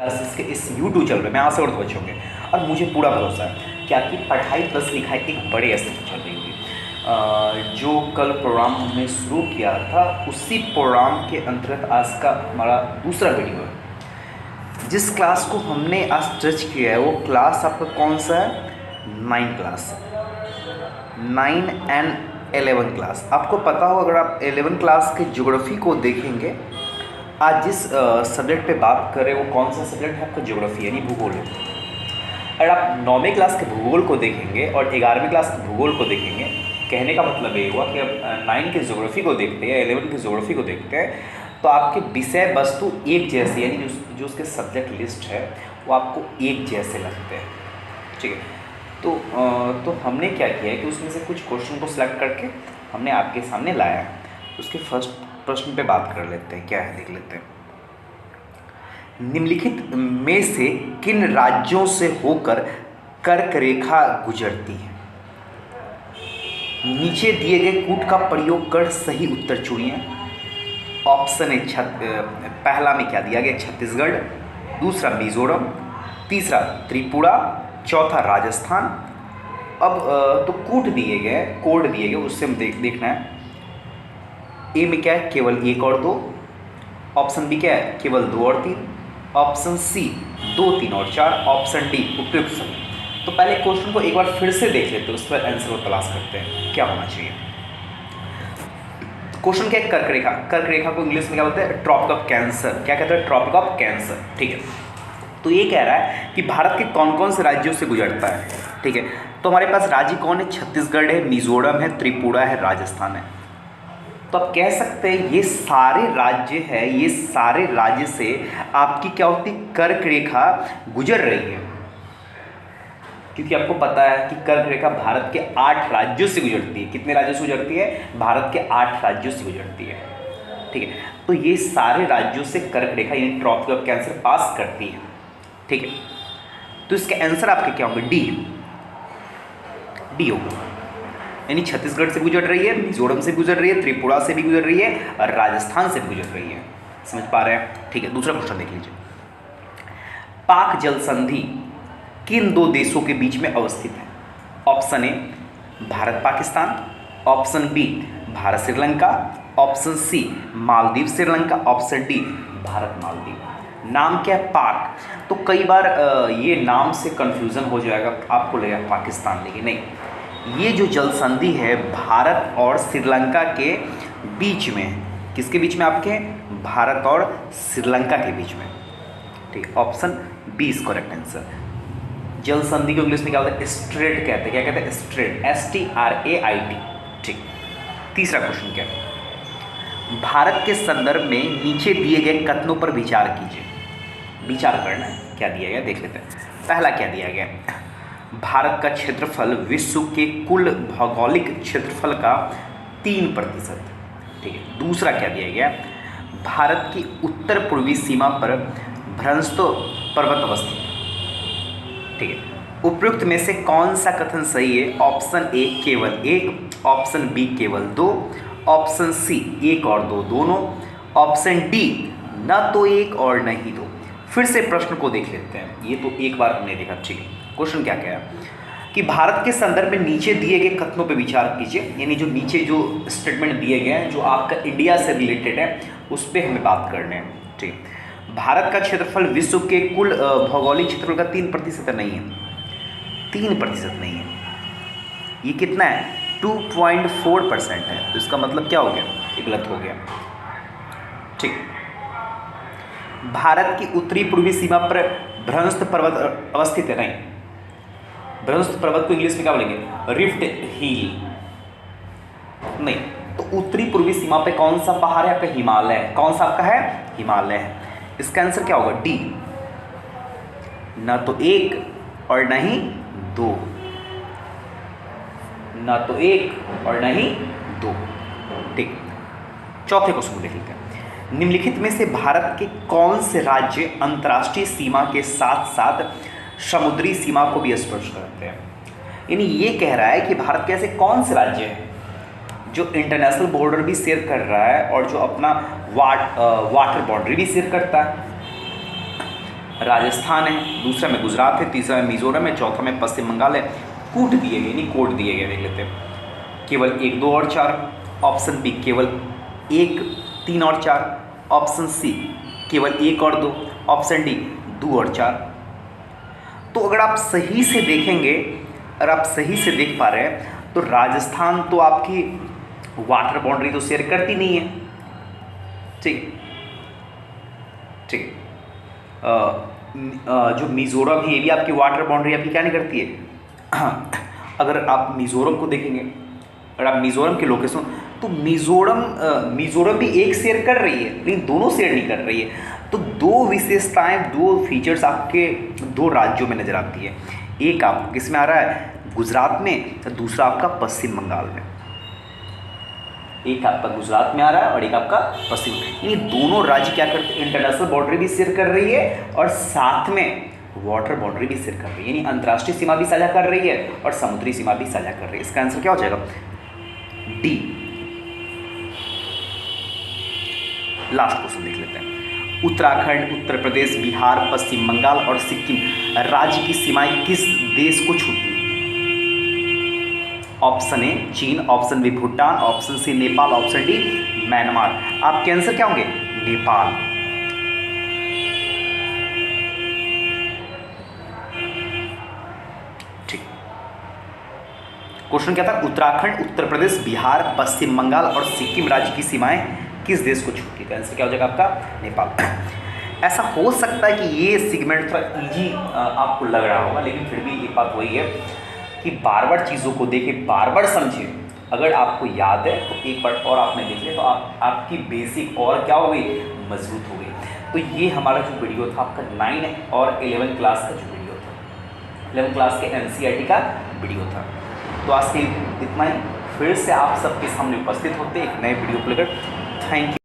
Classes के इस YouTube channel पे मैं आशा करता हूँ अच्छे होंगे और मुझे पूरा भरोसा है कि आपकी पढ़ाई प्लस लिखाई एक बड़े स्तर पर चल रही होगी। जो कल प्रोग्राम हमने शुरू किया था उसी प्रोग्राम के अंतर्गत आज का हमारा दूसरा वीडियो है। जिस क्लास को हमने आज टच किया है वो क्लास आपका कौन सा है? 9 क्लास, 9 एंड 11 क्लास। आपको पता हो, अगर आप 11 क्लास के ज्योग्राफी को देखेंगे, आज जिस सब्जेक्ट पे बात कर रहे हैं वो कौन सा सब्जेक्ट है? आपका ज्योग्राफी यानी भूगोल है। अगर आप 9वीं क्लास के भूगोल को देखेंगे और 11वीं क्लास के भूगोल को देखेंगे, कहने का मतलब ये हुआ कि अब 9 के ज्योग्राफी को देखते हैं या 11 के ज्योग्राफी को देखते हैं तो आपके विषय वस्तु एक जैसे यानी जो उसके सब्जेक्ट लिस्ट है वो आपको एक जैसे लगते हैं। ठीक है, तो हमने क्या किया है कि उसमें से कुछ क्वेश्चन को सिलेक्ट करके हमने आपके सामने लाया है। उसके फर्स्ट प्रश्न पे बात कर लेते हैं, क्या है देख लेते हैं। निम्नलिखित में से किन राज्यों से होकर कर्क रेखा गुजरती है? नीचे दिए गए कूट का प्रयोग कर सही उत्तर चुनिए। ऑप्शन है पहला में क्या दिया गया? छत्तीसगढ़, दूसरा मिजोरम, तीसरा त्रिपुरा, चौथा राजस्थान। अब तो कूट दिए गए, कोड दिए गए, उससे हम देखना है। ए में क्या है? केवल 1 और 2। ऑप्शन बी क्या है? केवल 2 और 3। ऑप्शन सी 2, 3 और 4। ऑप्शन डी उपयुक्त सभी। तो पहले क्वेश्चन को एक बार फिर से देख लेते हैं, उस पर आंसर को तलाश करते हैं क्या होना चाहिए। क्वेश्चन क्या है? कर्क रेखा। कर्क रेखा को इंग्लिश में क्या बोलते हैं? Tropic of cancer. क्या कहते हैं? Tropic of cancer. ठीक है, तो ये कह रहा है कि भारत के कौन कौन से राज्यों से गुजरता है। ठीक है, तो हमारे पास राज्य कौन है? छत्तीसगढ़ है, मिजोरम है, त्रिपुरा है, राजस्थान है। तो आप कह सकते हैं ये सारे राज्य है, ये सारे राज्य से आपकी क्या होती? कर्क रेखा गुजर रही है, क्योंकि आपको पता है कि कर्क रेखा भारत के 8 राज्यों से गुजरती है। कितने राज्यों से गुजरती है? भारत के 8 राज्यों से गुजरती है। ठीक है, तो ये सारे राज्यों से कर्क रेखा यानी ट्रॉपिक ऑफ कैंसर पास करती है। ठीक है, तो इसके आंसर आपके क्या होंगे? डी होगा, यानी छत्तीसगढ़ से गुजर रही है, मिजोरम से गुजर रही है, त्रिपुरा से भी गुजर रही है और राजस्थान से भी गुजर रही है। समझ पा रहे हैं? ठीक है, दूसरा क्वेश्चन देख लीजिए। पाक जल संधि किन 2 देशों के बीच में अवस्थित है? Option A Bharat Pakistan, option B Bharat Sri Lanka, option C Maldives Sri Lanka, option D Bharat Maldives. नाम क्या है? पाक। तो कई बार ये नाम से कंफ्यूजन हो जाएगा, आपको लगेगा पाकिस्तान, लेकिन नहीं, ये जो जल संधि है भारत और श्रीलंका के बीच में है। किसके बीच में? आपके भारत और श्रीलंका के बीच में। ठीक, option B is correct answer. जल संधि को इंग्लिश में क्या होता है? स्ट्रेट कहते हैं। क्या कहते हैं? Straight, STRAIT। ठीक, तीसरा क्वेश्चन क्या है? भारत के संदर्भ में नीचे दिए गए कथनों पर विचार कीजिए। विचार करना है, क्या दिया गया देख लेते हैं। पहला क्या दिया गया? भारत का क्षेत्रफल विश्व के कुल भौगोलिक क्षेत्रफल का 3%। ठीक है, दूसरा क्या दिया गया? भारत की उत्तर पूर्वी सीमा पर भ्रंस्तो पर्वत अवस्थित। ठीक है, उपयुक्त में से कौन सा कथन सही है? ऑप्शन ए केवल 1, ऑप्शन बी केवल 2, ऑप्शन सी 1 और 2 दोनों, ऑप्शन डी न तो 1 और न ही 2। फिर से प्रश्न को देख लेते हैं, ये तो एक बार हमने देखा। ठीक है, क्वेश्चन क्या कह रहा है कि भारत के संदर्भ में नीचे दिए गए कथनों पर विचार कीजिए, यानी जो नीचे जो स्टेटमेंट दिए गए हैं जो आपका इंडिया से रिलेटेड है उस पर हमें बात करने हैं। ठीक, भारत का क्षेत्रफल विश्व के कुल भौगोलिक क्षेत्रफल का 3% नहीं है, 3% नहीं है, ये कितना है? 2.4% है। तो इसका मतलब क्या हो गया? ये गलत हो गया। ठीक, भारत की उत्तरी पूर्वी सीमा पर भ्रंस्त पर्वत अवस्थित है। नहीं, भ्रंस्त पर्वत को इंग्लिश में क्या बोलेंगे? रिफ्ट हिल। नहीं, तो उत्तरी पूर्वी सीमा पे कौन सा पहाड़ है? आपका हिमालय। कौन सा आपका है? हिमालय है। इसका आंसर क्या होगा? डी, न तो 1 और न ही 2, न तो 1 और न ही 2। ठीक, चौथे क्वेश्चन को देख लेते हैं। निम्नलिखित में से भारत के कौन से राज्य अंतर्राष्ट्रीय सीमा के साथ साथ समुद्री सीमा को भी स्पर्श करते हैं? यानी ये कह रहा है कि भारत के ऐसे कौन से राज्य हैं जो इंटरनेशनल बॉर्डर भी शेयर कर रहा है और जो अपना वाटर बाउंड्री भी शेयर करता है। राजस्थान है, दूसरा में गुजरात है, तीसरा में मिजोरम है, चौथा में पश्चिम बंगाल है। कूट दिए गए यानी कोड दिए गए, देख लेते हैं। केवल 1, 2 और 4। ऑप्शन बी केवल 1, 3 और 4। ऑप्शन सी केवल 1 और 2। ऑप्शन डी 2 और 4। तो अगर आप सही से देखेंगे, अगर आप सही से देख पा रहे हैं तो राजस्थान तो आपकी वाटर बाउंड्री तो शेयर करती नहीं है, ठीक ठीक। जो मिज़ोरम है ये भी आपकी वाटर बाउंड्री आपकी क्या नहीं करती है। अगर आप मिज़ोरम को देखेंगे, अगर आप मिज़ोरम के लोकेशन, तो मिज़ोरम भी एक शेयर कर रही है लेकिन दोनों शेयर नहीं कर रही है। तो दो विशेषताएं, दो फीचर्स आपके दो राज्यों में नज़र आती है। एक आपको किस में आ रहा है, गुजरात में, तो दूसरा आपका पश्चिम बंगाल में। एक आपका गुजरात में आ रहा है और एक आपका पश्चिम। ये दोनों राज्य क्या करते हैं, इंटरनेशनल बाउंड्री भी शेयर कर रही है और साथ में वाटर बाउंड्री भी शेयर कर रही है, यानी अंतर्राष्ट्रीय सीमा भी साझा कर रही है और समुद्री सीमा भी साझा कर रही है। इसका आंसर क्या हो जाएगा, डी। लास्ट क्वेश्चन देख लेते हैं। उत्तराखंड, उत्तर प्रदेश, बिहार, पश्चिम बंगाल और सिक्किम राज्य की सीमाएं किस देश को छूती हैं? ऑप्शन ए चीन, option B Bhutan, option C Nepal, option D Myanmar. आपके आंसर क्या होंगे, नेपाल। ठीक। क्वेश्चन क्या था, उत्तराखंड, उत्तर प्रदेश, बिहार, पश्चिम बंगाल और सिक्किम राज्य की सीमाएं किस देश को छूती है? आंसर क्या हो जाएगा आपका, नेपाल। ऐसा हो सकता है कि ये सेगमेंट थोड़ा इजी आपको लग रहा होगा, लेकिन फिर भी एक बात वही है कि बार बार चीज़ों को देखें, बार बार समझें। अगर आपको याद है तो एक बार और आपने देख लिया तो आपकी बेसिक और क्या हो गई, मजबूत हो गई। तो ये हमारा जो वीडियो था आपका 9 और 11 क्लास का जो वीडियो था, 11 क्लास के NCERT का वीडियो था। तो आज के इतना ही, फिर से आप सबके सामने उपस्थित होते एक नए वीडियो को लेकर। Thank you.